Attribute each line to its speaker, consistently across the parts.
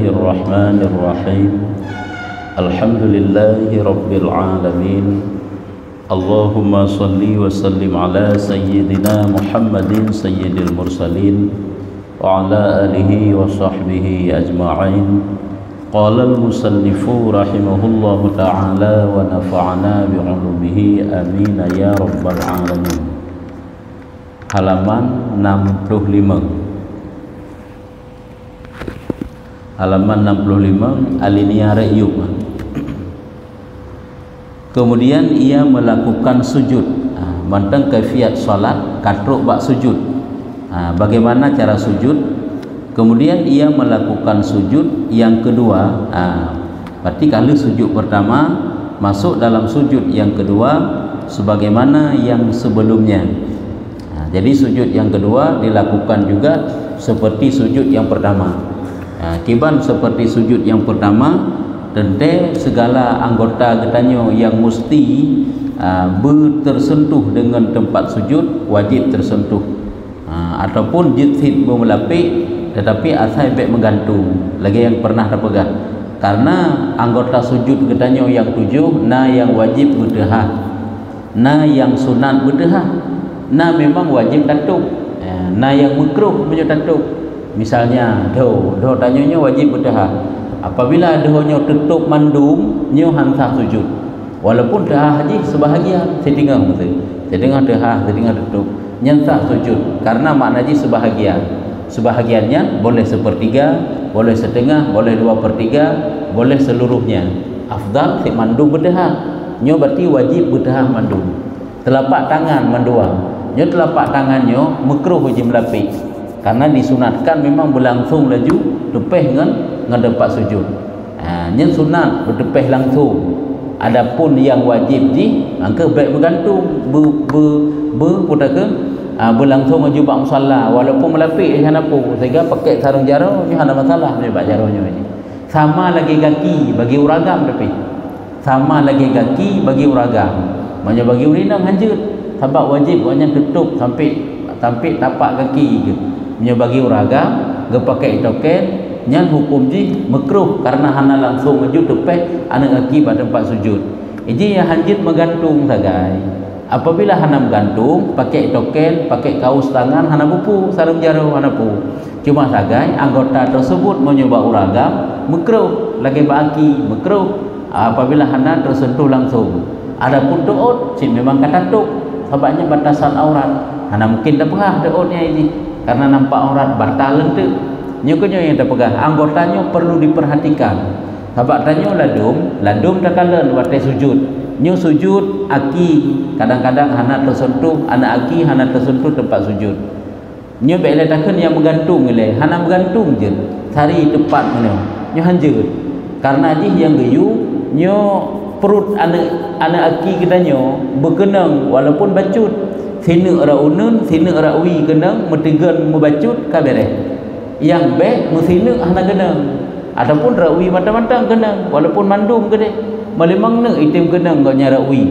Speaker 1: Bismillahirrahmanirrahim. Alhamdulillahi Rabbil Alamin. Allahumma salli wa sallim ala Sayyidina Muhammadin Sayyidil Mursalin wa ala alihi wa sahbihi ajma'in. Qala al-musannifu rahimahullahu ta'ala wa nafa'ana bi'ulumihi amin ya Rabbal Alamin. Halaman 65. Halaman 65 alinea ra'yub. Kemudian ia melakukan sujud. Mentang kaifiat salat katruk bak sujud. Bagaimana cara sujud? Kemudian ia melakukan sujud yang kedua. Berarti kalau sujud pertama masuk dalam sujud yang kedua sebagaimana yang sebelumnya. Jadi sujud yang kedua dilakukan juga seperti sujud yang pertama. Kiban seperti sujud yang pertama, tentu segala anggota getanyo yang mesti bertersentuh dengan tempat sujud wajib tersentuh, ataupun jithid bermelapik tetapi asal baik menggantung lagi yang pernah terpegang. Karena anggota sujud getanyo yang 7, na yang wajib berdehah, na yang sunat berdehah, na memang wajib tantuk, na yang makruh punya tantuk. Misalnya doh tanyanya wajib berdehah. Apabila dohnya tutup mandum, nyo hansah sujud. Walaupun dehah haji sebahagian, setengah betul. Setengah dehah, setengah tutup. Nyansah sujud karena maknanya sebahagian. Sebahagiannya boleh sepertiga, boleh setengah, boleh 2/3, boleh seluruhnya. Afdal si mandum berdehah. Nyo berarti wajib berdehah mandum. Telapak tangan mandua. Nyo telapak tangannya makruh wajib melapik. Karena disunatkan memang berlangsung laju depeh dengan depan sujud. Yang sunat berdepeh langsung. Adapun yang wajib di maka baik bergantung berlangsung laju bak musalla walaupun melapik hana pu sehingga pakai sarung jaro ni hana masalah ni bak jaronya ni. Sama lagi kaki bagi uragam tapi. Sama lagi kaki bagi uragam. Maknya bagi urinang hanjut sebab wajib hanya tutup sampai tapak kaki ke. Bagi uragam ge pakai token nyan hukum ji makruh karena hana langsung maju tepeh anak kaki pada tempat sujud. Ini yang hanjit menggantung sagai. Apabila hana menggantung pakai token, pakai kaus tangan hana bupu, sarung jaro hana pu. Cuma sagai anggota tersebut menyoba uragam makruh lagi baki makruh apabila hana tersentuh langsung. Adapun doot si memang katatuk sebabnya batasan aurat. Hana mungkin dah pernah dootnya ini. Karena nampak aurat batal lentuk. Nyokonyo yang terpegang anggotanya perlu diperhatikan. Sebab tanyo ladum tak kalen waktu sujud. Nyo sujud aki kadang-kadang hana tersentuh, anak aki hana tersentuh tempat sujud. Nyo baik letakkan yang menggantung le, hana menggantung je. Cari tempat mana. Nyo hanjut. Karena ji yang geyu nyo perut anak aki kitanyo berkenang walaupun bacut. Sina raunun, sina rawi kenang, metigan membacut kabere. Yang baik musina hana kenang. Ataupun rawi matang-matang kenang, walaupun mandum gede. Malemang ne item kenang kau nya rawi.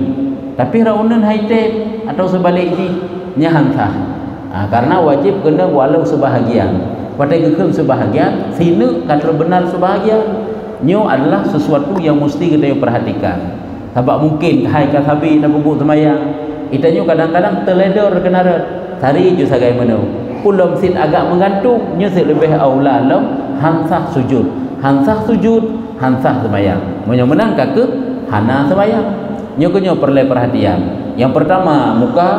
Speaker 1: Tapi raunun haitem atau sebalik ji nya hansah. Karena wajib kenang walau sebahagian. Pada kekem sebahagian, sina kata benar sebahagian. Nyo adalah sesuatu yang mesti kita perhatikan. Sebab mungkin hai kasabi nak bubuk semayang. Itanya kadang-kadang teledor kenarat. Tari ju sagai mano. Pulam sit agak menggantung, nyo sit lebih aula lam hansah sujud. Hansah sujud, hansah sembahyang. Menyo menang ke hana sembahyang. Nyo kenyo perlu perhatian. Yang pertama muka,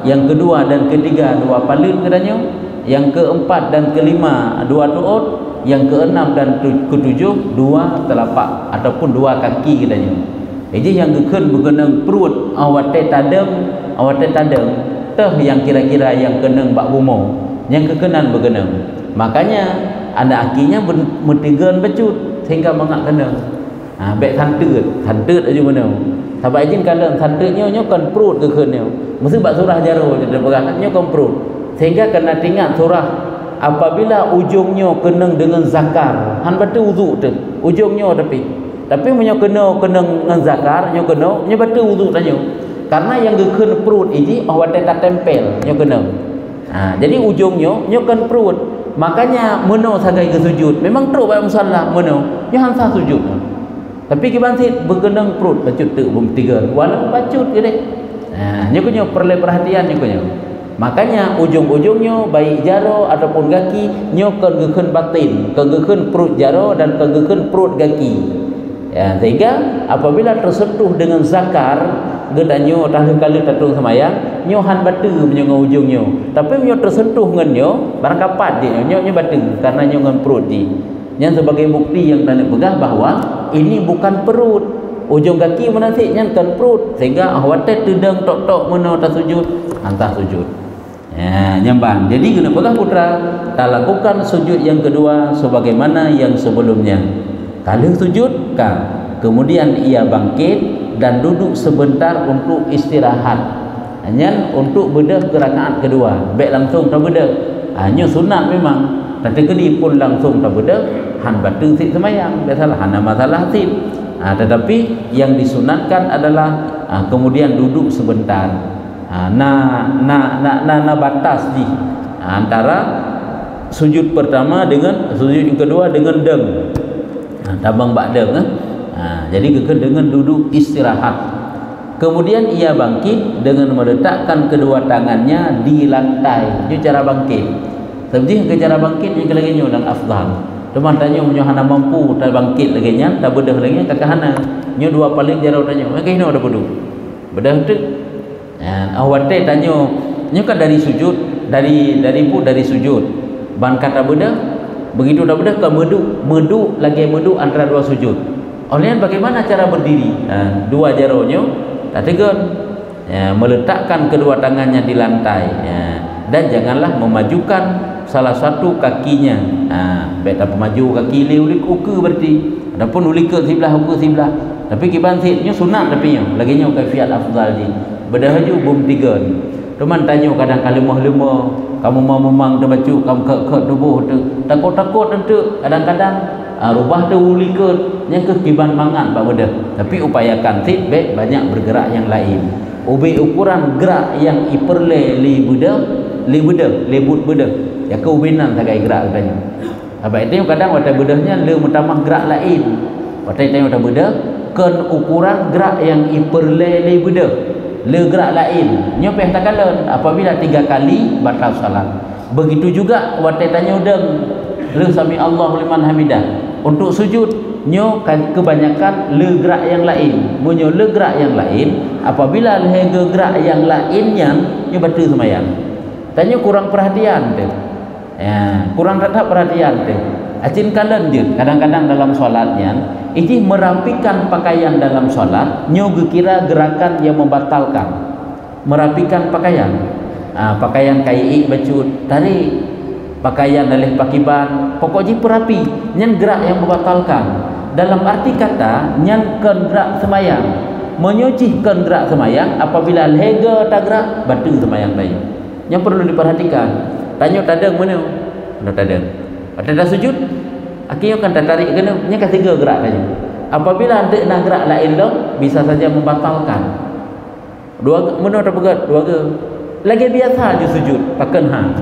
Speaker 1: yang kedua dan ketiga dua palun kedanyo, yang keempat dan kelima dua tuut, yang keenam dan ketujuh dua telapak ataupun dua kaki kedanyo. Jadi yang keken berkenang perut awat tadam teh yang kira-kira yang kenang bak bumo yang kekenan berkenang. Makanya anak akinya metigan becut sehingga mengak kenang. Baik santet aja mana. Sebab izin kalau santetnya nyo kan perut kekennya. Mesti bak surah jaro dia pegang nyo kan perut. Sehingga kena ingat surah apabila ujungnya kenang dengan zakar, han batu wudu tu. Ujungnya tapi menyo kena dengan zakar, nyo kena, nyo batu wudu tanyo. Karena yang perut ini awak tak tempel nyo kena. Jadi ujungnya nyo kan perut. makanya meno sagai ke sujud memang teruk baik musalla meno jangan sah sujud. Tapi kibansit bergenang perut bacut tu bum tiga walau bacut ke dek. Nya kunyo perlu perhatian nya kunyo. Makanya ujung-ujungnya baik jaro ataupun kaki nyo kegekeun batin, kegekeun perut jaro dan kegekeun perut kaki. Ya, sehingga apabila tersentuh dengan zakar gedanyo tah kali tatung semayang nyo han batu menyo ujungnya. Tapi nyo tersentuh ngan nyo barang kapat dia nyo batu karena nyo ngan perut di. Yang sebagai bukti yang tak pegah bahawa ini bukan perut. Ujung kaki menasik nyan kan perut sehingga awate tedang tok-tok meno tak sujud antah sujud. Ya, nyambang. Jadi kena pegang putra, tak lakukan sujud yang kedua sebagaimana yang sebelumnya. Kalau sujud, kemudian ia bangkit dan duduk sebentar untuk istirahat. Hanya untuk bedah ke rakaat kedua. Baik langsung tak bedah. Hanya sunat memang. Tapi kini pun langsung tak bedah. Han batu sit semayang. Tak salah. Han masalah sit. Tetapi yang disunatkan adalah kemudian duduk sebentar. Batas di antara sujud pertama dengan sujud yang kedua dengan deng. Tabang bak deng. Jadi dengan duduk istirahat. Kemudian ia bangkit dengan meletakkan kedua tangannya di lantai. Itu cara bangkit. Sebenarnya ke cara bangkit yang lagi nyo dan afdal. Teman tanya nyo hana mampu tak bangkit lagi nya, tak bedah lagi kakahana. Nyo dua paling jarau tanya. Okey no ada bodoh. Bedah tu awate tanya nyo kan dari sujud dari sujud ban kata bedah begitu dah bedah ke medu lagi antara dua sujud oleh bagaimana cara berdiri dua jaronyo tak tegan meletakkan kedua tangannya di lantai dan janganlah memajukan salah satu kakinya baik maju kaki ulik uke berarti adapun ulik ke sebelah uke sebelah tapi kibansitnya sunat tapi nyo lagi nyo kaifiat afdal di bedah haju bum tiga. Teman tanya kadang lemah kamu mau memang terbaca kamu ke tubuh tu takut tentu kadang-kadang rubah tu ulikut yang ke kiban mangan pak bedah. Tapi upayakan sit baik banyak bergerak yang lain. Ubi ukuran gerak yang iperle lebut bedah. Ya ke ubinan sagai gerak katanya. Abang itu kadang wadah bedahnya le mutamah gerak lain. Wadah tanya wadah bedah kan ukuran gerak yang iperle bedah. Le gerak lain nyo peh takalan apabila 3 kali batal salat. Begitu juga watai tanya udang le sami Allahu liman hamidah. Untuk sujud nyo kebanyakan le gerak yang lain. Munyo le gerak yang lain apabila le gerak yang lainnya nyo batal sembahyang. Tanya kurang perhatian tu. Kurang tetap perhatian tu. Acin kalen je kadang-kadang dalam solatnya ini merapikan pakaian dalam solat nyo kira gerakan yang membatalkan merapikan pakaian pakaian kai bacut tarik pakaian dalih pakiban pokoknya perapi nyen gerak yang membatalkan dalam arti kata nyen gerak semayang menyucikan gerak semayang apabila lega tak gerak batal semayang tadi yang perlu diperhatikan tanya tadang mana ada sujud akhirnya kan tarik kena nya ketiga gerak tadi apabila ada nak gerak lain dah bisa saja membatalkan dua mana tak pegat dua ke lagi biasa je sujud pakan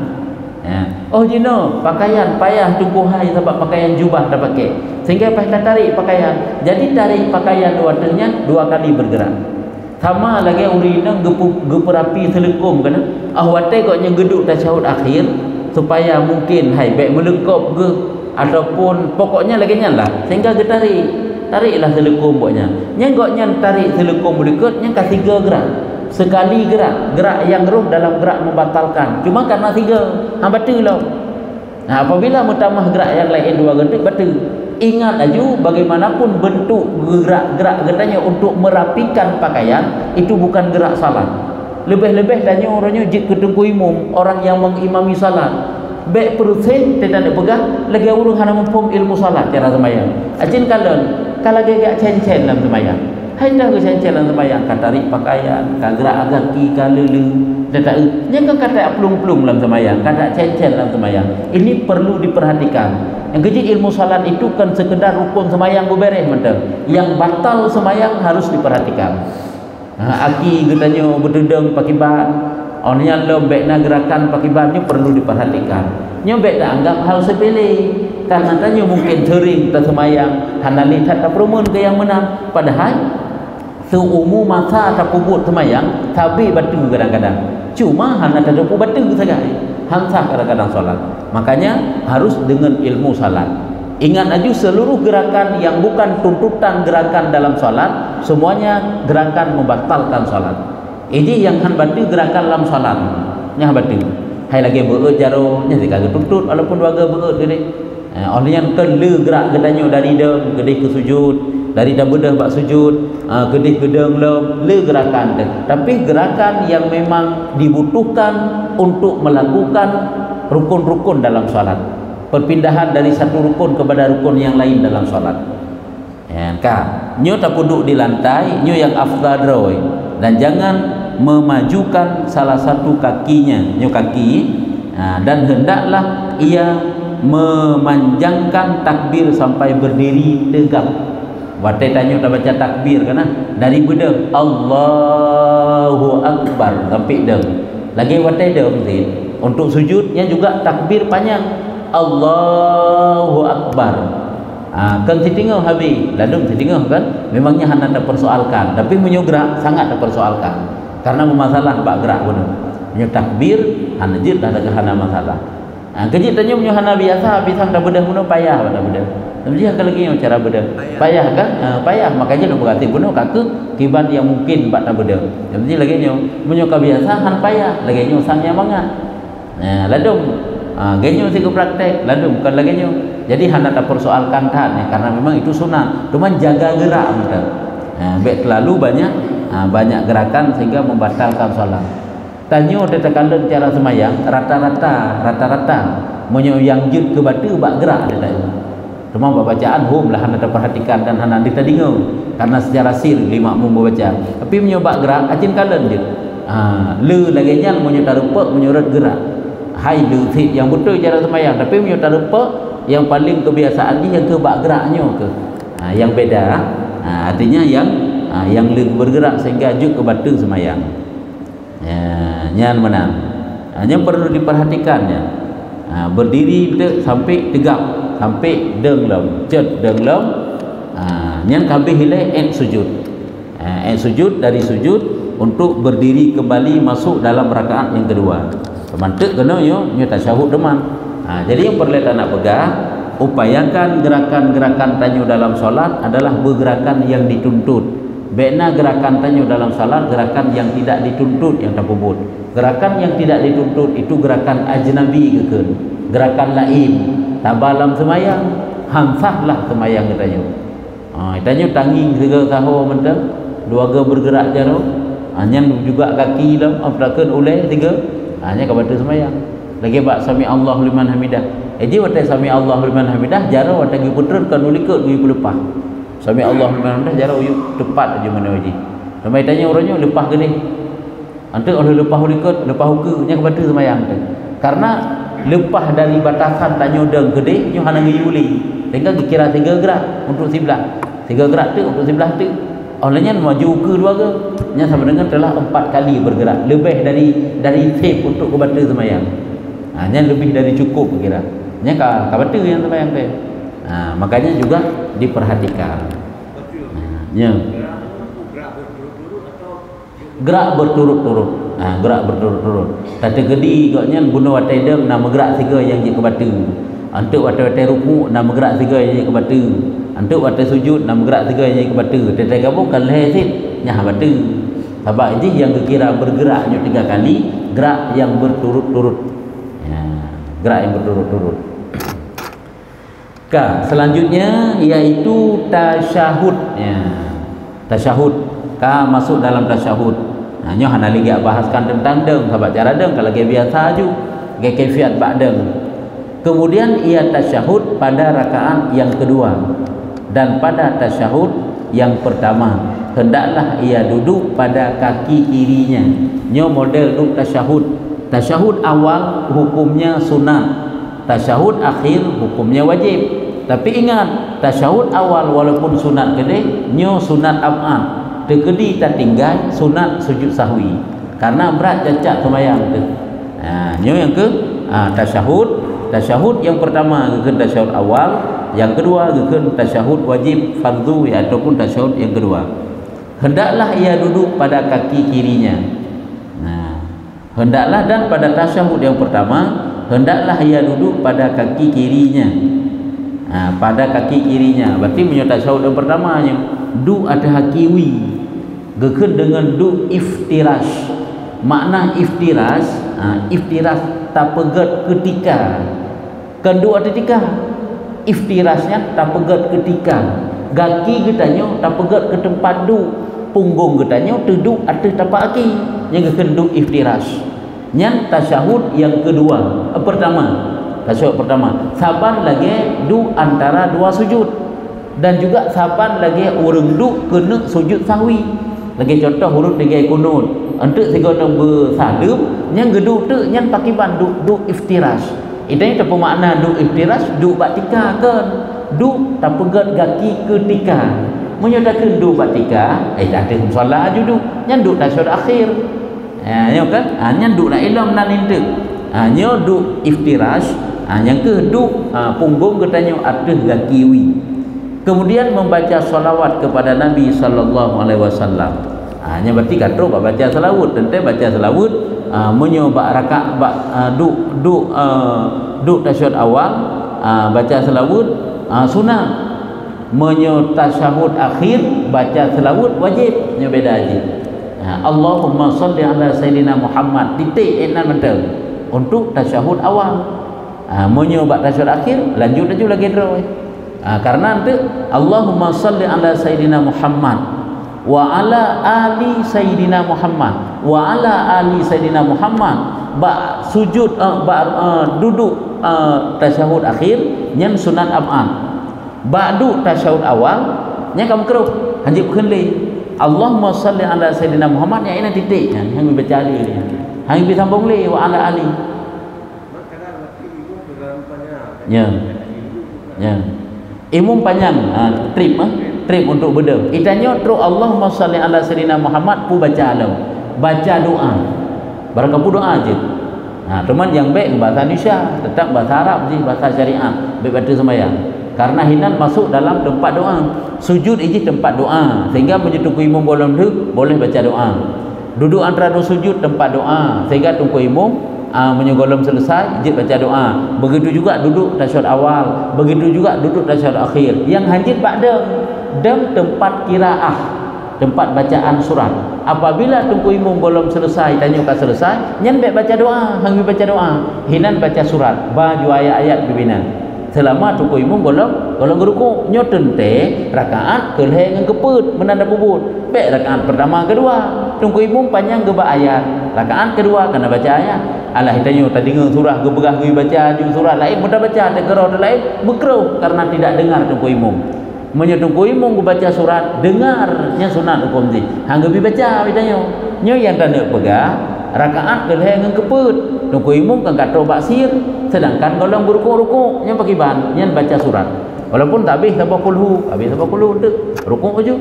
Speaker 1: oh jino pakaian payah tunggu hai sebab pakaian jubah tak pakai sehingga payah tarik pakaian jadi tarik pakaian dua kali bergerak sama lagi urina geperapi selekum kena awate koknya geduk tasyahud akhir supaya mungkin hai baik melengkap ke ataupun pokoknya lagi lah sehingga dia tariklah selekum buatnya nyenggoknya tarik selekum berikut yang ketiga gerak sekali gerak yang roh dalam gerak membatalkan cuma karena 3 batal lah apabila mutamah gerak yang lain 2 gentik batal ingat aja bagaimanapun bentuk gerak katanya untuk merapikan pakaian itu bukan gerak salat lebih-lebih tanya orangnya jik ketunggu imam orang yang mengimami salat baik perut tidak pegang lagi urung hana mempum ilmu salat cara sembahyang acin kalau dia cen-cen dalam sembahyang hai dah ke cen-cen dalam sembahyang kan tarik pakaian kan gerak kaki kan lelu tak yang kan kata pelung-pelung dalam sembahyang kata cen-cen dalam sembahyang ini perlu diperhatikan yang kecil ilmu salat itu kan sekedar rukun sembahyang beberes mentang yang batal sembahyang harus diperhatikan aki katanya berdendang pakai ban Orangnya lembekna gerakan pakibannya perlu diperhatikan. Nyobek tak anggap hal sepele. Karena tanya mungkin sering kita semayang hanali tak permun ke yang menang. Padahal seumu masa tak kubut semayang tapi batu kadang-kadang. Cuma hanya tak ada batu saja. Hamsah kadang-kadang solat. Makanya harus dengan ilmu salat. Ingat aja seluruh gerakan yang bukan tuntutan gerakan dalam solat, semuanya gerakan membatalkan solat. Ini yang han batu gerakan dalam solat. Nya batu. Hai lagi beut jaro nya dikagak tuntut walaupun waga beut gede. Orang yang kelu gerak gedanya dari dem gede ke sujud, dari dah bedah bak sujud, gede gedeng le gerakan deh. Tapi gerakan yang memang dibutuhkan untuk melakukan rukun-rukun dalam solat. Perpindahan dari satu rukun kepada rukun yang lain dalam solat. Ya, kan? Nyo tak duduk di lantai, nyo yang afdal roy. Dan jangan memajukan salah satu kakinya, nyo kaki, dan hendaklah ia memanjangkan takbir sampai berdiri tegak. Watai tanya tak baca takbir kan? Dari bedeng Allahu Akbar sampai deng. Lagi watai deng untuk sujudnya juga takbir panjang Allahu Akbar. Kan sitingau habis ladung sitingau kan memangnya hanya tak persoalkan, tapi menyogerak sangat tak persoalkan karena memasalah bak gerak pun punya takbir hanya jid dah hana masalah. Kejit tanya punya hana biasa pisang dah bedah pun payah dah bedah. Tapi dia lagi yang cara bedah payah kan, payah makanya nak berarti pun kaki kiban yang mungkin bak tak bedah. Jadi lagi nyo punya kebiasaan payah lagi nyo sang yang mangat. Ladung genyo sih praktek ladung bukan lagi nyo. Jadi hanya tak persoalkan kan ya, karena memang itu sunat. Cuman jaga gerak betul. Baik terlalu banyak gerakan sehingga membatalkan solat. Tanyo tetekan cara semayang rata-rata monyo yang jut ke batu bak gerak dia tanya. Cuma bacaan hum lah hanya perhatikan dan hanya ditadingo karena secara sir lima mum baca. Tapi monyo bak gerak acin kalen je. Le lagi nya monyo tarupa monyo gerak. Hai le yang betul cara semayang tapi monyo tarupa yang paling kebiasaan ni yang ke bak geraknya ke yang beda artinya yang bergerak sehingga juk ke batu semayang nyan menang yang perlu diperhatikannya berdiri sampai tegak sampai denglem cet denglem nyan kabeh hilai sujud sujud dari sujud untuk berdiri kembali masuk dalam rakaat yang kedua mantuk kena yo tasyahud deman. Jadi yang perlu nak pegang, upayakan gerakan-gerakan tanyo dalam solat adalah bergerakan yang dituntut. Bena gerakan tanyo dalam solat gerakan yang tidak dituntut yang takubut. Gerakan yang tidak dituntut itu gerakan ajnabi keken, gerakan lain. Tabalam semayang, hamsahlah semayang tanyo. Tanyo tanging tiga saho mentang, dua ge bergerak jaro. Anyan juga kaki lam aprakeun ulai tiga. Hanya kepada semayang. Lagi bak sami Allah liman hamidah. Jadi watai sami Allah liman hamidah jaro watai gi putreun kan ulikut gi pelepah. Sami Allah liman hamidah jaro uyuk tepat aja mana waji. Sampai tanya orangnya lepah gede. Ante oleh lepah ulikut, lepah uku nya kepada semayang tu. Karena lepah dari batasan tanyo deng gede nyo hana ngiyuli. Sehingga dikira 3 gerak untuk sebelah. 3 gerak tu untuk sebelah tu. Olehnya maju ke dua ke nya sama dengan telah 4 kali bergerak lebih dari safe untuk ke batu semayang. Nya lebih dari cukup kira. Nya ka batu yang semayang tu. Makanya juga diperhatikan. Nya gerak berturut-turut. Gerak berturut-turut. Tata gedi gaknya bunuh watai dem nama gerak 3 yang je ke batu. Antuk watai-watai ruku nama gerak 3 yang je ke batu. Antuk watai sujud nama gerak 3 yang je ke batu. Tetai gabung kan lehesit nya batu. Sebab ini yang kira bergeraknya 3 kali gerak yang berturut-turut. Gerak yang berturut-turut. Selanjutnya yaitu tasyahud. Tasyahud. Masuk dalam tasyahud. Nyo hana lagi bahaskan tentang deng sahabat cara deng kalau ge biasa aju ge kaifiat bak deng. Kemudian ia tasyahud pada rakaat yang kedua dan pada tasyahud yang pertama hendaklah ia duduk pada kaki kirinya. Nyo model duduk tasyahud. Tasyahud awal hukumnya sunat, tasyahud akhir hukumnya wajib. Tapi ingat, tasyahud awal walaupun sunat gede, nyo sunat ab'ad. Tegedi tak tinggal sunat sujud sahwi. karena berat cacat sembahyang tu. Nyo yang ke tasyahud yang pertama gekeun tasyahud awal, yang kedua gekeun tasyahud wajib fardu ataupun tasyahud yang kedua. Hendaklah ia duduk pada kaki kirinya. Hendaklah dan pada tasyahud yang pertama hendaklah ia duduk pada kaki kirinya. Pada kaki kirinya berarti menyebut tasyahud yang pertamanya du ada hakiwi gekeun dengan du iftirash. Makna iftiras tapegat ketika kendu ketika iftirasnya tapegat ketika gaki getanyo tapegat ke tempat du punggung getanyo duduk ada tapak kaki yang kendu iftiras nyan tasyahud yang kedua tasyahud pertama saban lagi du antara dua sujud dan juga saban lagi urang du kena sujud sahwi lagi contoh huruf lagi kunut untuk sehingga orang bersalib yang geduk tu yang pakiban duk iftiras itu yang makna duk iftiras duk batika kan duk tak pegat gaki ketika menyatakan duk batika tak ada solat duduk yang duk tasyahud akhir kan yang duk nak ilam nan intek nya duk iftiras yang ke duk punggung katanya atas gaki wi kemudian membaca salawat kepada Nabi sallallahu alaihi wasallam. Nya berarti kata baca selawat tentu baca selawat menyoba rakaat duk tasyahud awal baca selawat sunat menyo tasyahud akhir baca selawat wajib nya beda aja. Allahumma shalli ala sayyidina Muhammad titik enan betul untuk tasyahud awal menyoba tasyahud akhir lanjut lagi terus karena nanti Allahumma shalli ala sayyidina Muhammad wa ala ali sayyidina Muhammad wa ala ali sayyidina Muhammad sujud duduk tasyahud akhir nyen sunat ab'ad ba'du tasyahud awal nya kamu keruh hanjib keunli Allahumma shalli ala sayyidina Muhammad yang ini titik hang baca ali hang bi sambung li wa ala ali ya imum panjang trip untuk berdem itanya terus Allahumma shalli ala sayyidina Muhammad pu baca alam baca doa barangkali pu doa aja teman yang baik bahasa Indonesia tetap bahasa Arab sih bahasa syariat baik baca sembahyang karena hinan masuk dalam tempat doa sujud ini tempat doa sehingga menyentuh imam boleh baca doa duduk antara dua sujud tempat doa sehingga tunggu imam menyegolom selesai jid baca doa begitu juga duduk tasyahud awal begitu juga duduk tasyahud akhir yang hanjit ba'da dan tempat kiraah tempat bacaan surat apabila tunggu imam belum selesai tanya ke selesai nyan baca doa hang baca doa hinan baca surat baju ayat-ayat bibinan selama tunggu imam belum gerukuk nyo tente rakaat keleh ngan keput menanda bubut baik rakaat pertama kedua tunggu imam panjang ge ayat rakaat kedua kena baca ayat alah hitanyo tadi dengar surah ge begah ge baca ju surat lain mudah baca tegero lain bekro karena tidak dengar tunggu imam menyetunggu imam baca surat dengarnya sunat hukum ni hang ge baca hitanyo nyo yang tanda pegah rakaat keleh ngan keput tunggu imam kan kata baksir sedangkan golong berukuk-rukuk yang pakai bahan yang baca surat walaupun tak habis sampai kulhu tu rukuk aja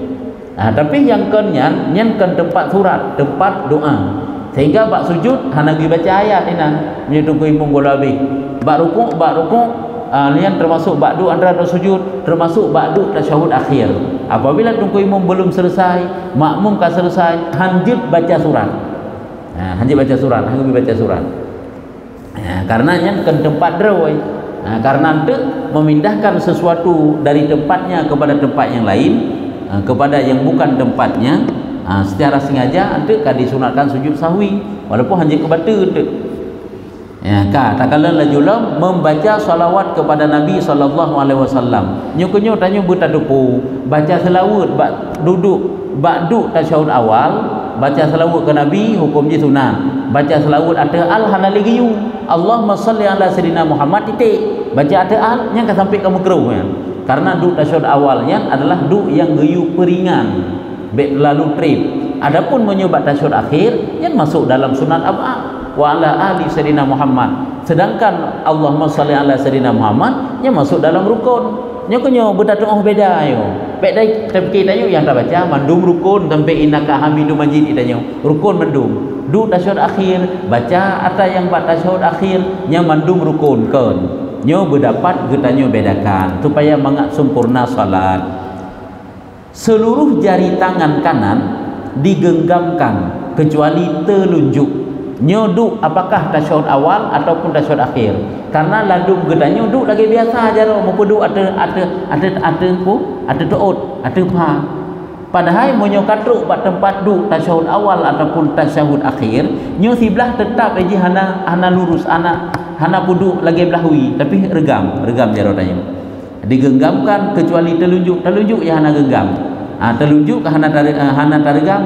Speaker 1: tapi yang kenyan yang kan tempat surat tempat doa sehingga bak sujud hana gi baca ayat ina menyetunggu imam bola habis bak rukuk yang termasuk ba'du antara dua sujud termasuk ba'du tasyahud akhir apabila tunggu imam belum selesai makmum kan selesai hanjit baca surat hanjit baca surat karena yang kan tempat drawai karena itu memindahkan sesuatu dari tempatnya kepada tempat yang lain kepada yang bukan tempatnya secara sengaja itu kan disunatkan sujud sahwi walaupun hanjit kebatu itu tak kala lajulam membaca salawat kepada Nabi sallallahu alaihi wasallam nyukunyo tanya bertadupu baca selawat duduk ba'du tasyahud awal baca selawat ke Nabi hukum je sunat baca selawat ada al halaligiyu Allahumma shalli ala sayyidina Muhammad titik baca ada al yang kan sampai kamu keruh karena du tasyahud awalnya adalah du yang geyu peringan lalu trip adapun menyobat tasyahud akhir yang masuk dalam sunat ab'ad wa ala ali sayyidina Muhammad sedangkan Allahumma shalli ala sayyidina Muhammad yang masuk dalam rukun nyo kenyo berdatang beda ayo. Pek dai tapi kita yang tak baca mandum rukun sampai innaka hamidum majid itanyo. Rukun mandum. Du tasyahud akhir baca atau yang buat tasyahud akhir nya mandum rukun kan. Nyo berdapat getanyo bedakan supaya mengat sempurna salat. Seluruh jari tangan kanan digenggamkan kecuali telunjuk. Nyoduk apakah tasyahud awal ataupun tasyahud akhir. Karena laduk gedanyo duk lagi biasa aja roh mau duk ada taut, ada pa. Padahal monyo katruk pada tempat duk tasyahud awal ataupun tasyahud akhir, nyo sebelah tetap aja hana lurus hana puduk lagi belahui tapi regam jaro tanya. Digenggamkan kecuali telunjuk ya hana genggam. Telunjuk ke hana taregam.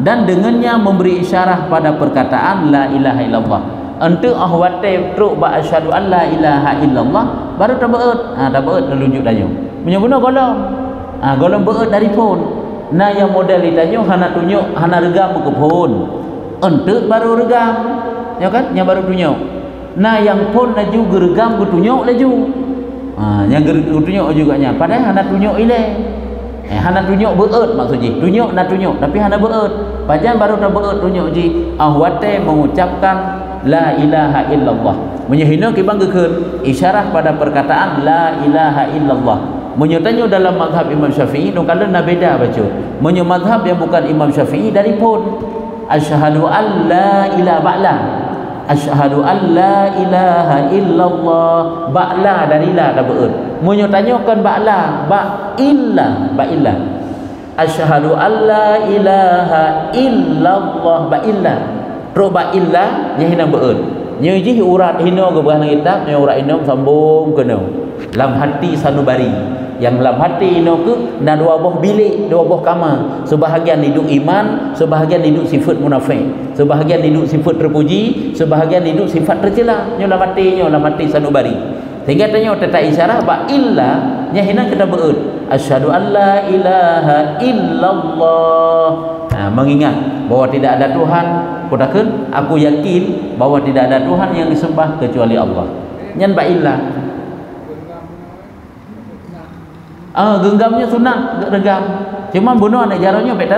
Speaker 1: Dan dengannya memberi isyarat pada perkataan la ilaha illallah. Ente ahwate truk ba asyhadu an la ilaha illallah baru tabeut. Tabeut telunjuk danyo. Punya guna golong. Golong beut dari pun. Nah yang model ditanyo hana tunjuk hana regam ke pun. Ente baru regam. Ya kan? Yang baru tunjuk. Nah yang pun laju geregam ke tunjuk laju. Yang tunjuk juga nya. Padahal hana tunjuk ile. Hana tunjuk beut maksudnya tunjuk nak tunjuk tapi hana beut pajan baru tak beut tunjuk ji ahwate mengucapkan la ilaha illallah menyehina kibang gekeun isyarat pada perkataan la ilaha illallah menyertanya dalam mazhab Imam Syafi'i no kalau na beda baca menyo mazhab yang bukan Imam Syafi'i dari pun asyhadu an la ilaha ba'la asyhadu an la ilaha illallah ba'la dari la tak beut munyo tanyakan ba'la ba'illa asyhadu an la ilaha illallah ba'illa ro ba'illa nya hina beut nya ji urat hina ke bahana kitab nya urat hina sambung kena lam hati sanubari yang dalam hati hina ke na dua buah bilik dua buah kamar sebahagian hidup iman sebahagian hidup sifat munafik sebahagian hidup sifat terpuji sebahagian hidup sifat tercela nya dalam hati sanubari sehingga tanya tetap isyarat ba illa nya hina kita beut asyhadu an la ilaha illallah. Mengingat bahwa tidak ada Tuhan kutakan aku yakin bahwa tidak ada Tuhan yang disembah kecuali Allah nyan ba illa genggamnya sunat regam cuma bunuh anak jaronya pek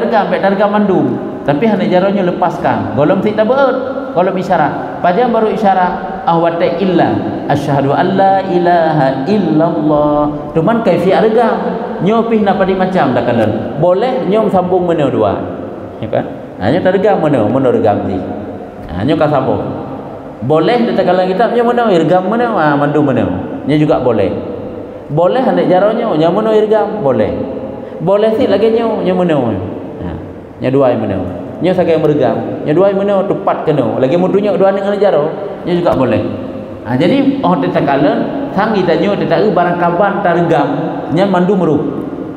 Speaker 1: dargam mandum tapi anak jaronya lepaskan golom tidak beut golom isyarat pajang baru isyarat ahwate illa asyhadu an la ilaha illallah cuman kaifiat regam nyopih napa di macam dak kalen boleh nyom sambung meneu dua ya kan hanya tergam meneu regam ni hanya ka sambung boleh dekat kalang kitab nya meneu regam meneu mandum meneu nya juga boleh anak jaronya nya meneu regam boleh si lagi nya meneu nya dua meneu nya sagai meregam nya dua meneu tepat kena lagi mudunya dua dengan jaro nya juga boleh. Jadi tetap kala sang ditanya tetap barang kaban taregam nya mandu meruh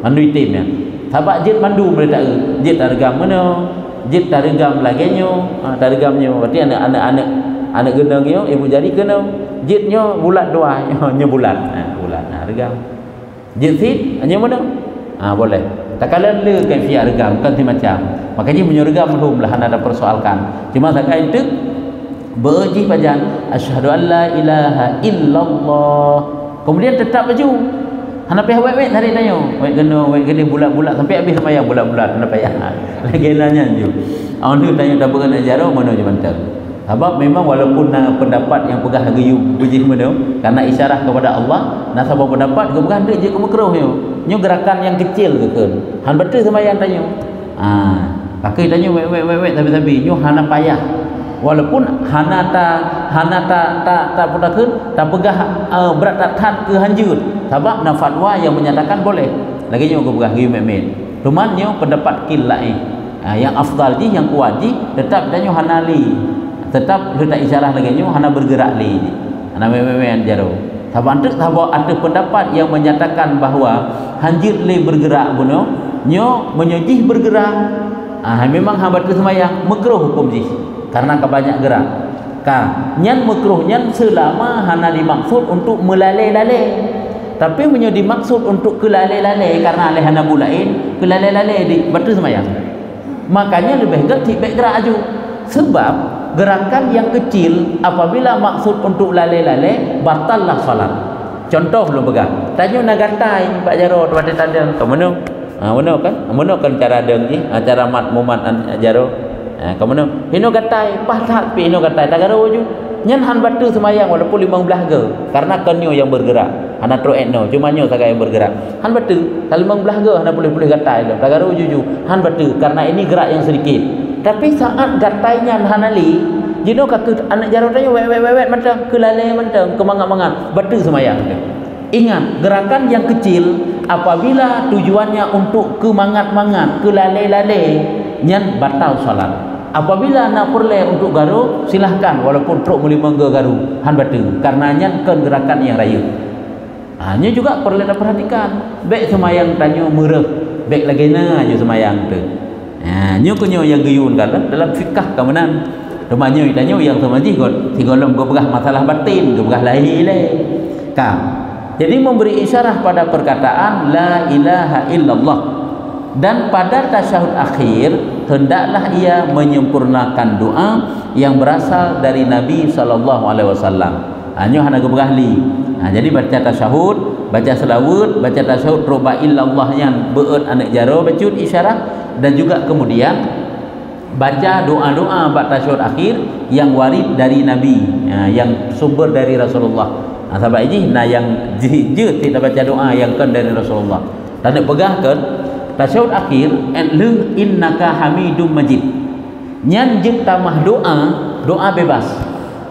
Speaker 1: mandu itimnya sabak jit mandu mereka jit taregam mana jit taregam lagi nya taregamnya berarti anak gendangnya ibu jari kena jitnya bulat dua nya bulat regam jit sit nya mana boleh tak kala le kaifiat regam kan macam makanya punya regam belum lah anda persoalkan cuma sakai itu berji pajan asyhadu an la ilaha illallah kemudian tetap baju hana payah wet hari tanya wet gede bulat-bulat sampai habis sembahyang bulat-bulat hana payah lagi nanya je tu tanya dak beran ajar mana je bantal sebab memang walaupun pendapat yang pegah geyu berji mana karena isyarat kepada Allah nak sabab pendapat ke bukan je ke makruh nyo gerakan yang kecil ke kan han betul sembahyang tanya pakai tanya wet tapi nyo hana payah walaupun hana tak putakeun tak pegah berat tak ke hanjut sebab na fatwa yang menyatakan boleh lagi nyo ke pegah giu memet cuman nyo pendapat kil lain yang afdal ji yang kuat ji tetap danyo hana li tetap letak isyarat lagi nyo hana bergerak li hana memet jaro sebab ada pendapat yang menyatakan bahawa hanjut li bergerak buno nyo menyojih bergerak memang hamba tu sembahyang makruh hukum ji karena kebanyak gerak nyan makruh nyan selama hana dimaksud untuk melalai-lalai tapi punya dimaksud untuk kelalai-lalai karena alih hana bulain kelalai-lalai di betul semayang makanya lebih baik gerak aju sebab gerakan yang kecil apabila maksud untuk lalai-lalai batallah salat Contoh belum pegang. Tanya nak gatai Pak Jaro pada tanda. Kamu mana? Mana kan? Mana kan cara deng ni? Cara mat mumat Jaro. Kamu mana? Hino gatai, pasal pi hino gatai tagaro ju. Nyan han batu semayang walaupun 15 ge. Karena kenyo yang bergerak. Hana tro etno, cuma nyo sagai yang bergerak. Han batu, kalau 15 ge hana boleh gatai dah. Tagaro ju. Han batu karena ini gerak yang sedikit. Tapi saat gatainya hanali, jino kaku anak Jaro tanya wet macam kelale macam kemangat-mangat batu semayang. Ingat, gerakan yang kecil apabila tujuannya untuk kemangat-mangat, kelale-lale, nyan batal solat. Apabila nak perle untuk garu, silahkan walaupun truk boleh mengga garu, han batu karena nyan kan gerakan yang raya. Hanya juga perlu nak perhatikan. Baik semayang tanya merah, baik lagi na je semayang tu. Nyo kunyo yang gayun kan dalam fikah kemenan. Rumahnya tanya yang semaji god, tigolom go begah masalah batin, go begah lahir le. Jadi memberi isyarah pada perkataan la ilaha illallah. Dan pada tasyahud akhir hendaklah ia menyempurnakan doa yang berasal dari Nabi SAW. Hanya hana gebahli. Jadi baca tasyahud, baca selawat, baca tasyahud roba illallah yang beut anak Jaro bacut isyarah, dan juga kemudian baca doa-doa ba'da tasyahud akhir yang warid dari Nabi, yang sumber dari Rasulullah. Sebab ini yang je tidak baca doa yang kan dari Rasulullah. Dan nak pegahkan tasyahud akhir lu innaka hamidum majid. Nyan je tamah doa bebas.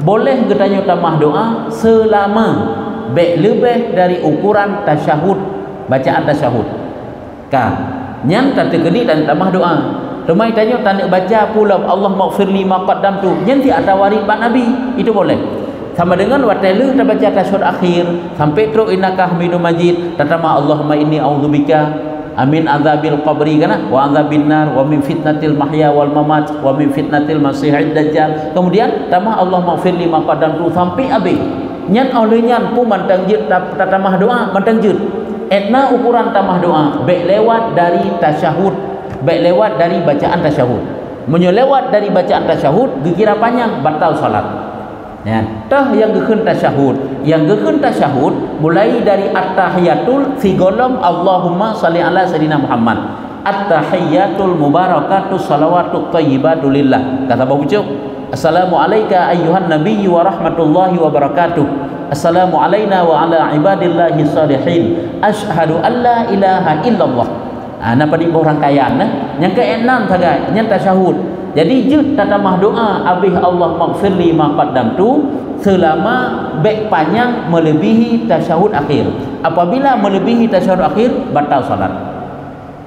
Speaker 1: Boleh ketanya tamah doa selama lebih dari ukuran tasyahud, bacaan tasyahud. Nyan tak terkedi dan tamah doa. Rumai tanya tanda baca pula Allah maghfirli ma qaddamtu. Nyan ti ada warid bak Nabi, itu boleh. Sama dengan watelu kita baca tasyahud akhir sampai terus innaka hamidum majid, tatama Allahumma inni a'udzubika amin azabil qabri kana wa azabin nar wa min fitnatil mahya wal mamat wa min fitnatil masihid dajjal. Kemudian tamah Allah maghfirli ma qaddamtu sampai habis. Nyan oleh nyan pun mantang jid tamah doa mantang jid. Etna ukuran tamah doa baik lewat dari tasyahud, baik lewat dari bacaan tasyahud. Menyelewat dari bacaan tasyahud dikira panjang batal salat. Ya, tah yang gekeun tasyahud mulai dari at-tahiyatul fi golom Allahumma shalli ala sayidina Muhammad. At-tahiyatul mubarakatus salawatut thayyibatu lillah. Kata Bapak Pucuk, assalamu alayka ayyuhan nabiyyu wa rahmatullahi wa barakatuh. Assalamu alayna wa ala ibadillahi salihin. Asyhadu an la ilaha illallah. Napa di rangkaian yang ke-6 sagai yang tasyahud. Jadi je tatamah doa abih Allah maghfirli ma qaddamtu selama baik panjang melebihi tasyahud akhir. Apabila melebihi tasyahud akhir batal salat.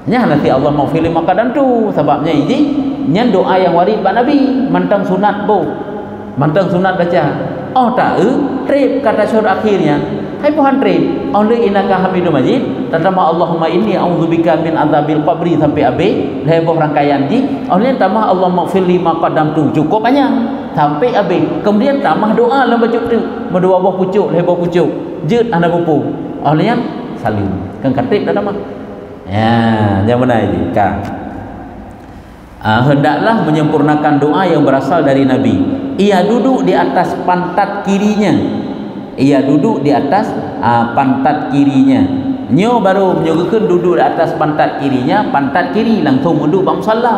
Speaker 1: Nya nanti Allah maghfirli ma qaddamtu sebabnya ini nya doa yang warid bak Nabi mantang sunat bu. Mantang sunat baca. Oh tak trip kata tasyahud akhirnya. Hai Tuhan trip. Oleh innaka hamidum majid, tatama Allahumma inni a'udzubika min adzabil qabri sampai habis heboh rangkaian ji. Oleh tamah Allah maghfirli ma qaddamtu cukup banyak sampai habis. Kemudian tamah doa lah baca tu. Medua buah pucuk, heboh pucuk. Jeut ana pupu. Oleh salim. Kan katip dah tamah. Ya, yang mana ini? Hendaklah menyempurnakan doa yang berasal dari Nabi. Ia duduk di atas pantat kirinya. Ia duduk di atas pantat kirinya. Nyo baru menyogakan duduk di atas pantat kirinya, pantat kiri langsung duduk bang musalla.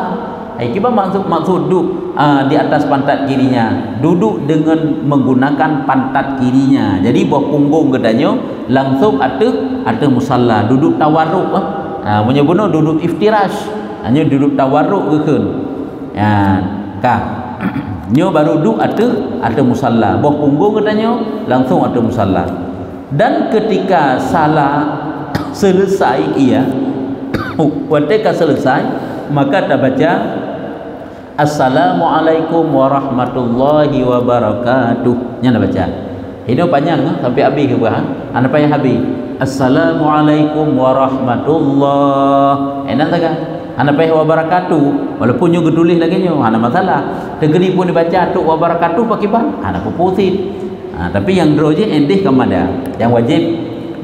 Speaker 1: Kiba maksud duduk di atas pantat kirinya, duduk dengan menggunakan pantat kirinya. Jadi buah punggung katanya langsung atas musalla, duduk tawarruk. Menyebutnya duduk iftirash, hanya duduk tawarruk keun. Nyo baru duduk atas musalla, buah punggung katanya langsung atas musalla. Dan ketika salat selesai ketika selesai maka kita baca assalamualaikum warahmatullahi wabarakatuh. Nya baca. Ini panjang sampai habis ke bah. Anda payah habis. Assalamualaikum warahmatullahi. Enak tak? Anda payah wabarakatuh. Walaupun nyo getulis lagi nyo, ada masalah. Tegeri pun dibaca tu wabarakatuh pakai ban. Ada pupusit. Tapi yang droje endih kemana? Yang wajib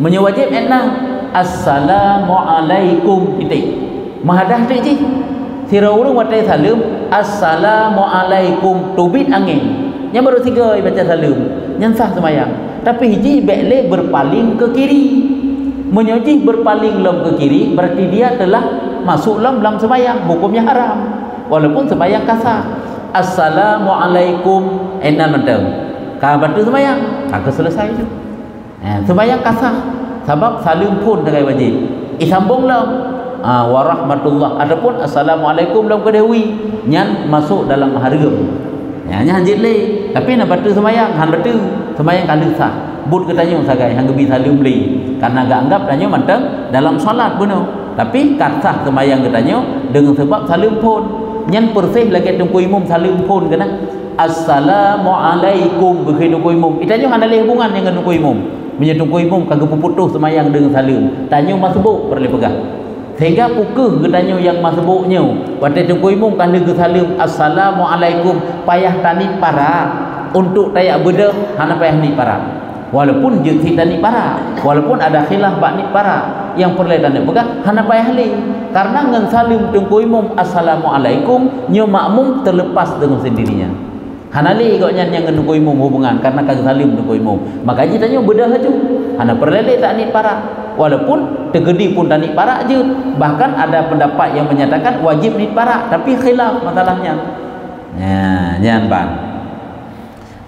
Speaker 1: menyewajib enak. Assalamualaikum titik. Mahadah titik. Sira urung watai salam. Assalamualaikum tubit angin. Yang baru 3 baca salam. Yang sah semayang. tapi hiji bekle berpaling ke kiri. Menyoji berpaling lom ke kiri berarti dia telah masuk dalam sembahyang, hukumnya haram walaupun sembahyang kasar. Assalamualaikum enan mentang ka batu sembahyang ka selesai tu. Sembahyang kasar sebab salim pun sebagai wajib. Isambung lam warahmatullah ataupun assalamualaikum lam kedewi nyan masuk dalam harga. Nyan jile tapi nak batu sembahyang han batu sembahyang kali sah. But katanya sagai hang gebi salim beli karena gak anggap tanya mentang dalam solat benar. Tapi kasah sembahyang katanya dengan sebab salim pun nyan persih lagi tunggu imam salim pun kena assalamualaikum begitu tunggu imam itanya hang ada hubungan dengan tunggu imam punya tunggu imam kagak putus sembahyang dengan salim tanya masbuk perlu pegang sehingga pukul katanya yang masbuknya pada tunggu imam kan ke salim assalamualaikum payah tani para untuk tayak beda hana payah ni para walaupun jeut tani para walaupun ada khilaf bak ni para yang perlu tanda pegang hana payah li karena ngan salim tunggu imam assalamualaikum nyo makmum terlepas dengan sendirinya hana li kok nyan yang tunggu imam hubungan karena kagak salim tunggu imam makanya tanya bedah aja hana perlu li tak ni para walaupun tegedi pun tani para je bahkan ada pendapat yang menyatakan wajib ni para tapi khilaf masalahnya nyan bang.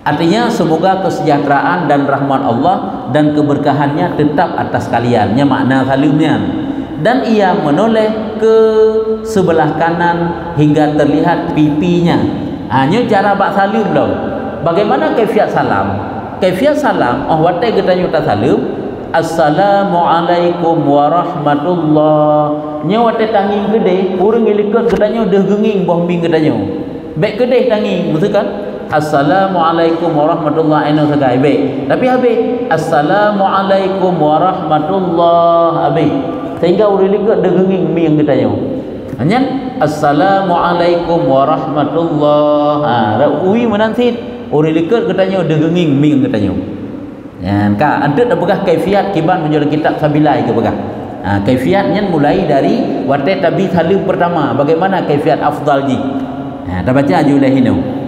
Speaker 1: Artinya semoga kesejahteraan dan rahmat Allah dan keberkahannya tetap atas kalian. Nya makna salimnya. Dan ia menoleh ke sebelah kanan hingga terlihat pipinya. Hanya cara bak salim dah. Bagaimana kaifiat salam? Kaifiat salam watai kita nyuta salim. Assalamualaikum warahmatullah. Nya watai tanging gede, urang ilikut katanya dah genging boh ming katanya. Baik gede tanging, betul kan? Assalamualaikum warahmatullahi wabarakatuh. Tapi habis Assalamualaikum warahmatullahi habis. Sehingga urang likat degenging mi yang kita nyo. Hanya Assalamualaikum warahmatullahi. Ui menansit urang likat kita nyo degenging mi yang kita nyo. Yan ka ada dah begah kaifiat kiban menjual kitab sabilai ke begah. Kaifiatnya mulai dari watai tabi salim pertama. Bagaimana kaifiat afdal ji? Dah baca aja oleh hinu.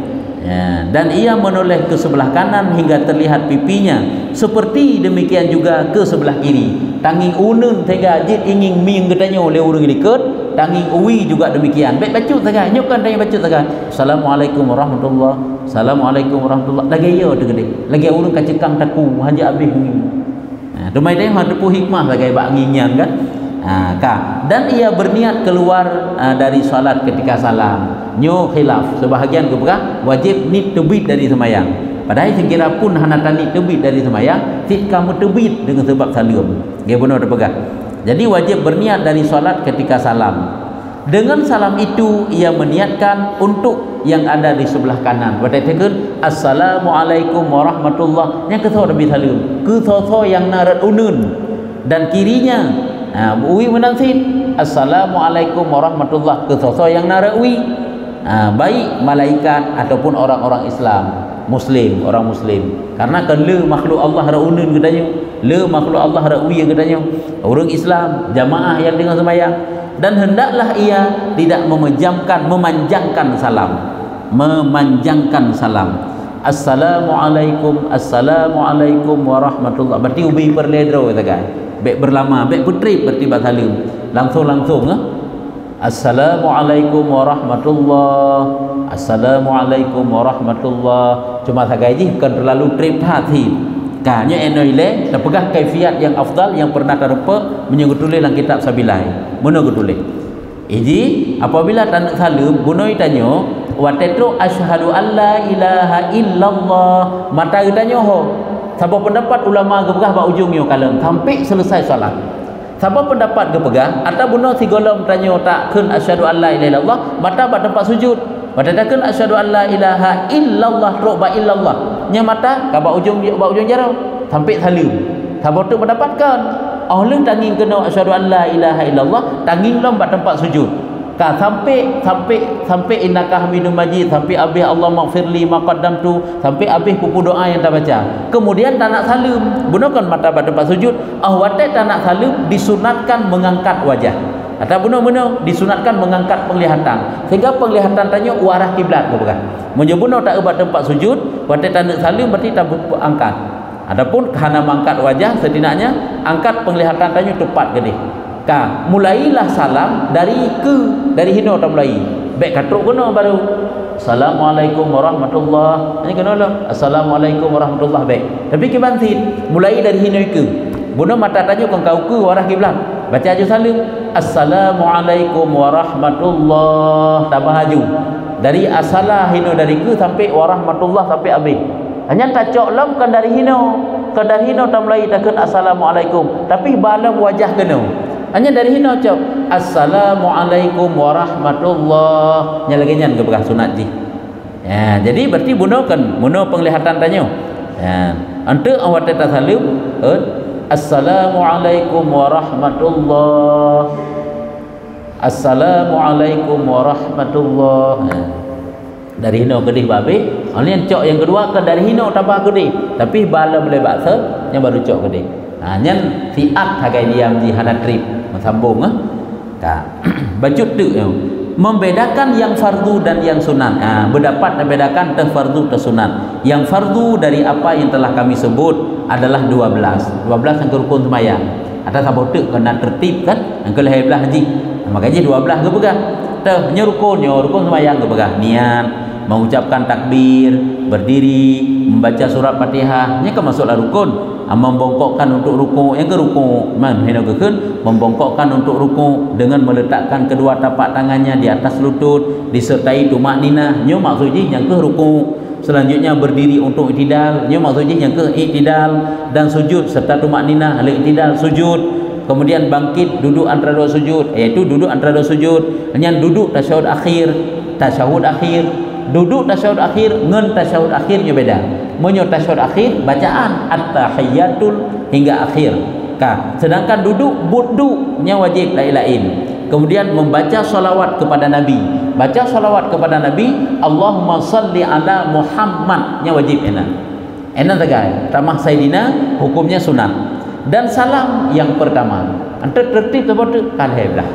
Speaker 1: Dan ia menoleh ke sebelah kanan hingga terlihat pipinya seperti demikian juga ke sebelah kiri tanging unun sehingga jid ingin ming katanya oleh orang dekat tanging uwi juga demikian baik baca saja nyokkan tanya baca saja Assalamualaikum warahmatullahi Assalamualaikum warahmatullahi lagi ya tu gede lagi orang kacekang taku haja habis ni rumai dia ada pu hikmah sebagai bak nginyan kan dan ia berniat keluar dari solat ketika salam nyo khilaf sebahagian keberah wajib ni tebit dari sembahyang padahal sekira pun hana tani tebit dari sembahyang sit kamu tebit dengan sebab salim dia benar terpegang jadi wajib berniat dari solat ketika salam dengan salam itu ia meniatkan untuk yang ada di sebelah kanan pada tekan assalamualaikum warahmatullahi yang ketho lebih salim ke tho yang narat unun dan kirinya uwi menansit assalamualaikum warahmatullahi ke tho yang narat uwi baik malaikat ataupun orang-orang Islam muslim orang muslim karena kan le makhluk Allah raunun katanya le makhluk Allah rawi katanya orang Islam jamaah yang dengan sembahyang dan hendaklah ia tidak memanjangkan salam assalamualaikum warahmatullahi berarti ubi perledro kata kan baik berlama baik putrip berarti salim langsung Assalamualaikum warahmatullahi Assalamualaikum warahmatullahi cuma sagaji bukan terlalu trip hati kanya enoile dan pegang kaifiat yang afdal yang pernah terpa menyebut tulis dalam kitab sabilai mana tulis iji apabila tanda salim bunoi tanyo watetro asyhadu alla ilaha illallah mata tanyo ho siapa pendapat ulama gebegah ba ujungnya kalam sampai selesai salat siapa pendapat kepegang atau bunuh si golong tanya tak kun asyhadu alla ilaha illallah mata pada tempat sujud pada takun asyhadu alla ilaha illallah roba illallah nya mata ka ba ujung jarau sampai salim siapa tu mendapatkan Allah tanging kena asyhadu alla ilaha illallah tanging lom pada tempat sujud ka sampai innaka hamidum majid sampai habis Allah maghfirli ma qaddamtu sampai habis pupu doa yang tak baca kemudian tak nak salim gunakan mata pada tempat sujud watai tak nak salim disunatkan mengangkat wajah atau benar-benar disunatkan mengangkat penglihatan sehingga penglihatan tanya arah kiblat bukan menyebut tak pada tempat sujud watai tak nak salim berarti tak angkat Adapun hana mangkat wajah setidaknya angkat penglihatan tanya tepat gede. Ka mulailah salam dari hino tak mulai. Baik katruk kena baru Assalamualaikum warahmatullahi. Ini kena lah. Assalamualaikum warahmatullahi baik. Tapi kebantin mulai dari hino ke. Bunuh mata tanya kau ke warah kiblat. Baca aja salam. Assalamualaikum warahmatullahi. Tambah haju. Dari asalah hino dari ke sampai warahmatullahi sampai habis. Hanya tak cok lam kan dari hino. Kan dari hino tak mulai takut assalamualaikum. Tapi balam wajah kena. Hanya dari hino cok assalamualaikum warahmatullahi. Nya lagi nyan ke bekas sunat ji. Ya, jadi berarti bunuh penglihatan tanya. Ya, untuk awak tetap salam assalamualaikum warahmatullahi. Assalamualaikum warahmatullahi. Ya. Dari hino kedih babi. Yang cok yang kedua kan dari hino tambah kedih. Tapi bala boleh baksa yang baru cok kedih. Nah, nyan fiat hagai diam di hana trip sambung bacut tu membedakan yang fardu dan yang sunat. Berdapat membedakan teh fardu teh sunat. Yang fardu dari apa yang telah kami sebut adalah 12 yang rukun sembahyang. Ada sabot tu kena tertib kan yang ke belah haji. Makanya 12 ke pegang. Teh nya rukun sembahyang ke pegang. Niat, mengucapkan takbir, berdiri, membaca surat Fatihah, nya ke masuklah rukun. Membongkokkan untuk ruku, yang ke ruku membongkokkan untuk ruku dengan meletakkan kedua tapak tangannya di atas lutut disertai tumakninah, nyo maksudnya yang ke ruku. Selanjutnya berdiri untuk iktidal, nyo maksudnya yang ke iktidal, dan sujud serta tumakninah al-iktidal sujud. Kemudian bangkit duduk antara dua sujud, iaitu duduk antara dua sujud. Hanya duduk tasyahud akhir, duduk tasyahud akhir ngen tasyahud akhirnya beda. Menyo tasyahud akhir bacaan at-tahiyyatul hingga akhir. Sedangkan duduk buduknya wajib lain-lain. Kemudian membaca salawat kepada Nabi. Baca salawat kepada Nabi, Allahumma salli ala Muhammadnya wajib enak. Enak saja. Tamah Sayyidina hukumnya sunat. Dan salam yang pertama. Antara tertib seperti kalheblah.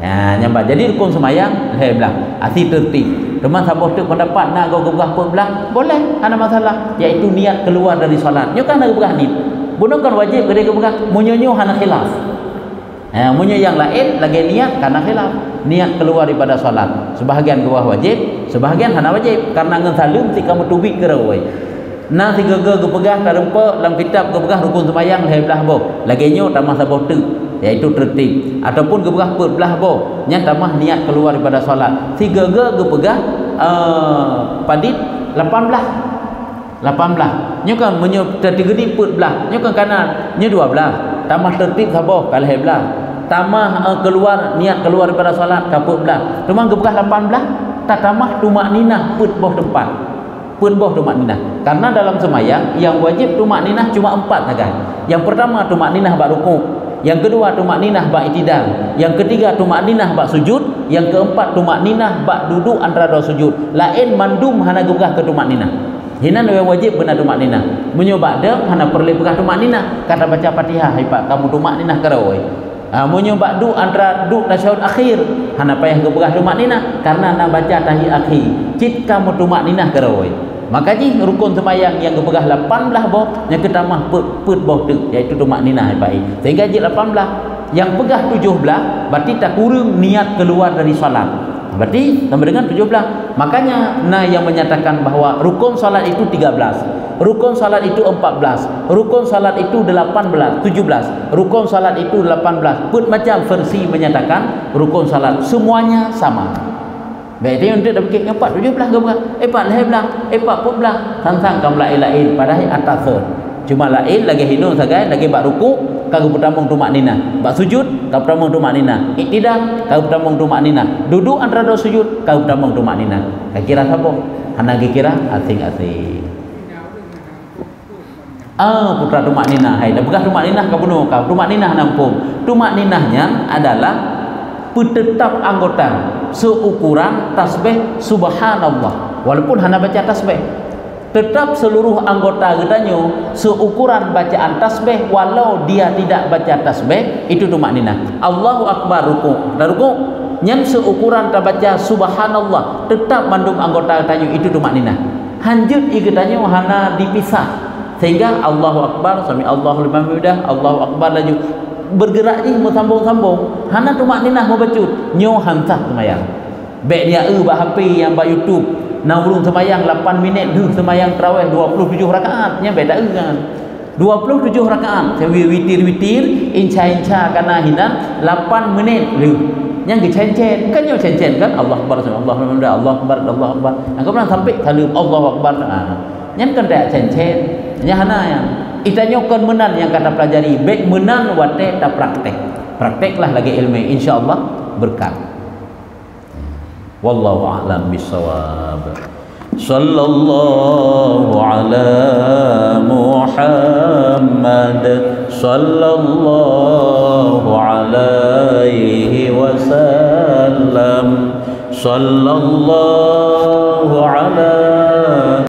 Speaker 1: Ya, nyambah. Jadi rukun sembahyang heblah. Asih tertib. Teman sahabat tu pendapat nak kau gebah pun belah boleh, ada masalah, iaitu niat keluar dari solat. Nyo kan nak gebah ni. Bunuh kan wajib gede gebah. Munyo hana khilaf. Munyo yang lain lagi niat karena khilaf. Niat keluar daripada solat. Sebahagian gebah wajib, sebahagian hana wajib karena ngan salim ti kamu tubik ke rawai. Nah tiga gebah karempa dalam kitab gebah rukun sembahyang heblah boh. Lagi nyo tamah sahabat tu iaitu tertib ataupun gebah belah boh nya tamah niat keluar daripada solat. Tiga gebah padit 18 nyo kan menyo tiga ni put belah nyo kan kanan nyo 12 tamah tertib saboh kalau belah tamah keluar niat keluar daripada solat kaput belah cuma gebah 18 tak tamah tumakninah put boh tempat pun boh tumakninah. Karena dalam semayang yang wajib tumakninah cuma 4 saja. Yang pertama tumakninah bak rukuk, yang kedua tumakninah bak iktidal, yang ketiga tumakninah bak sujud, yang keempat tumakninah bak duduk antara dua sujud. Lain mandum hana gebah ke tumakninah. Hinan yang wajib benar tumakninah. Menyobak dak hana perlu begah tumakninah. Kata baca Fatihah, ipak kamu tumakninah karawai. Menyobak du antara du tasyahud akhir hana payah gebah tumakninah karena nak baca tahiyat akhir. Cit kamu tumakninah karawai. Makanya rukun sembahyang yang gebah 18 boh yang ketamah put boh tu iaitu tumakninah baik. Sehingga jid 18 yang pegah 17 berarti tak kurang niat keluar dari solat. Berarti sama dengan 17. Makanya yang menyatakan bahawa rukun solat itu 13, rukun solat itu 14, rukun solat itu 18, 17, rukun solat itu 18. Put macam versi menyatakan rukun solat semuanya sama. Baik dia untuk dah fikir 4 17 ke berapa? 4 belah, sang-sang kamu lain-lain padahal atas cuma lain lagi hidung sagai lagi bak rukuk kau pertama tumakninah, bak sujud kau pertama tumakninah, iktidal kau pertama tumakninah, duduk antara dua sujud kau pertama tumakninah. Kau kira siapa? Anak kira asing-asing. Putra tumakninah. Hai, dah bekas tumakninah kau bunuh kau. Tumakninah nampung. Tumakninahnya adalah petetap anggota seukuran tasbih subhanallah. Walaupun hanya baca tasbih, tetap seluruh anggota katanya seukuran bacaan tasbih walau dia tidak baca tasbih, itu tumakninah. Allahu akbar rukuk. Dan rukuk nyen seukuran tak baca subhanallah, tetap mandum anggota katanya itu tumakninah. Hanjut ikatanya hana dipisah. sehingga Allahu Akbar, sami Allahu liman hamidah, Allahu Akbar laju bergerak je mau sambung-sambung. Hana tu makninah mau bacut nyo hantah semayang. Baik dia bah HP yang bah YouTube. Nak urung semayang 8 minit tu semayang tarawih 27 rakaat. Nya beda kan. 27 rakaat. Saya witir-witir, inca-inca kana hinan 8 menit lu. Yang dicen-cen kan nyo cen-cen kan Allah Akbar, Allah Alhamdulillah, Allah Akbar, Allah Akbar. Angka pernah sampai salim Allah Akbar. Yang kan dak cen-cen. Nya hana yang itanya kan menan yang kata pelajari baik menan wate ta praktek. Prakteklah lagi ilmu insyaallah berkah. Wallahu a'lam bissawab. Sallallahu ala Muhammad sallallahu alaihi wasallam sallallahu ala